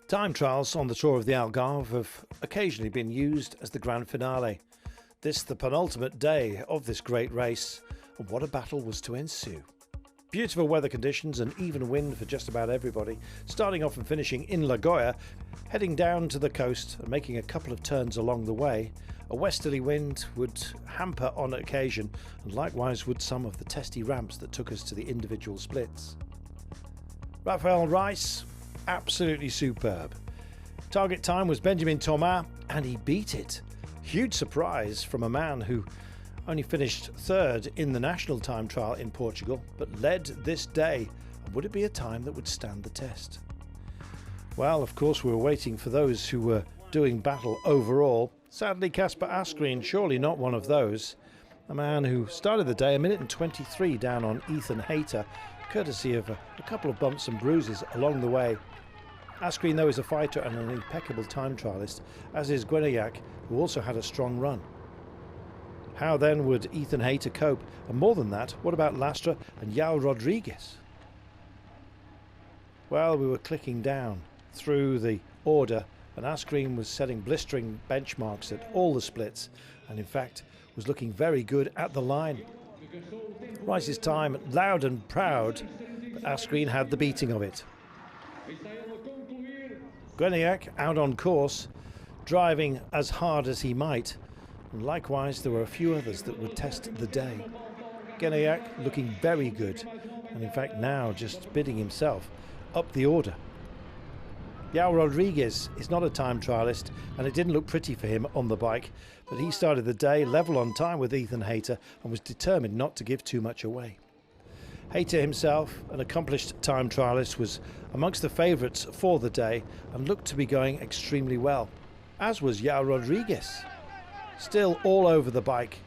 Time trials on the Tour of the Algarve have occasionally been used as the grand finale. This the penultimate day of this great race, and what a battle was to ensue. Beautiful weather conditions and even wind for just about everybody, starting off and finishing in La Goya, heading down to the coast and making a couple of turns along the way. A westerly wind would hamper on occasion, and likewise would some of the testy ramps that took us to the individual splits. Raphael Rice, absolutely superb. Target time was Benjamin Thomas, and he beat it. Huge surprise from a man who only finished third in the national time trial in Portugal, but led this day. And would it be a time that would stand the test? Well, of course, we were waiting for those who were doing battle overall. Sadly, Kasper Asgreen, surely not one of those. A man who started the day a minute and 23 down on Ethan Hayter, courtesy of a couple of bumps and bruises along the way. Asgreen, though, is a fighter and an impeccable time trialist, as is Guenilhac, who also had a strong run. How then would Ethan Hayter cope? And more than that, what about Lastra and João Rodrigues? Well, we were clicking down through the order, and Asgreen was setting blistering benchmarks at all the splits, and in fact was looking very good at the line. Rice's time, loud and proud, but Asgreen had the beating of it. Guenilhac out on course, driving as hard as he might, and likewise there were a few others that would test the day. Guenilhac looking very good, and in fact now just bidding himself up the order. João Rodrigues is not a time trialist, and it didn't look pretty for him on the bike, but he started the day level on time with Ethan Hayter and was determined not to give too much away. Hayter himself, an accomplished time trialist, was amongst the favourites for the day and looked to be going extremely well, as was João Rodrigues. Still all over the bike,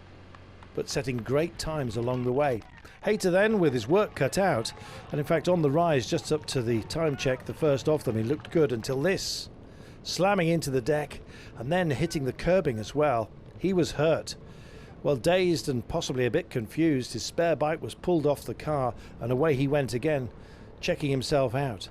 but setting great times along the way. Hayter then, with his work cut out, and in fact on the rise just up to the time check, the first of them, he looked good until this. Slamming into the deck and then hitting the curbing as well. He was hurt. Well, dazed and possibly a bit confused, his spare bike was pulled off the car and away he went again, checking himself out.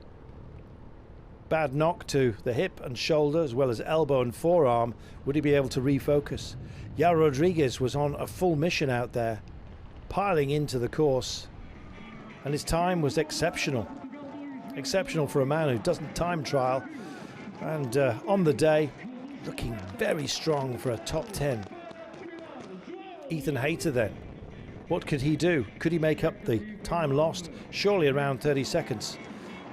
Bad knock to the hip and shoulder as well as elbow and forearm. Would he be able to refocus? João Rodrigues was on a full mission out there, piling into the course, and his time was exceptional. Exceptional for a man who doesn't time trial, and on the day looking very strong for a top 10. Ethan Hayter then, what could he do? Could he make up the time lost? Surely around 30 seconds.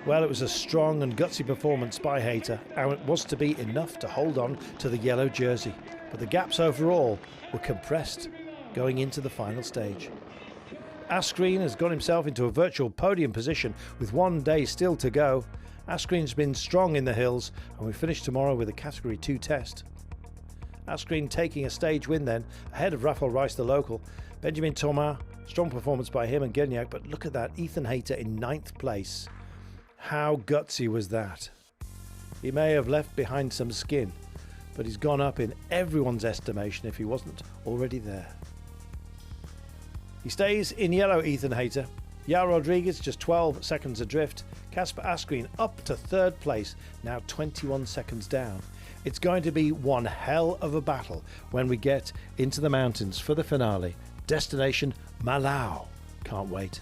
Well, it was a strong and gutsy performance by Hayter, and it was to be enough to hold on to the yellow jersey. But the gaps overall were compressed going into the final stage. Asgreen has got himself into a virtual podium position with one day still to go. Asgreen's been strong in the hills, and we finish tomorrow with a Category 2 test. Asgreen taking a stage win then, ahead of Raphael Rice, the local. Benjamin Thomas, strong performance by him and Guenilhac, but look at that, Ethan Hayter in 9th place. How gutsy was that? He may have left behind some skin, but he's gone up in everyone's estimation if he wasn't already there. He stays in yellow, Ethan Hayter. João Rodrigues just 12 seconds adrift. Kasper Asgreen up to 3rd place, now 21 seconds down. It's going to be one hell of a battle when we get into the mountains for the finale. Destination Malau. Can't wait.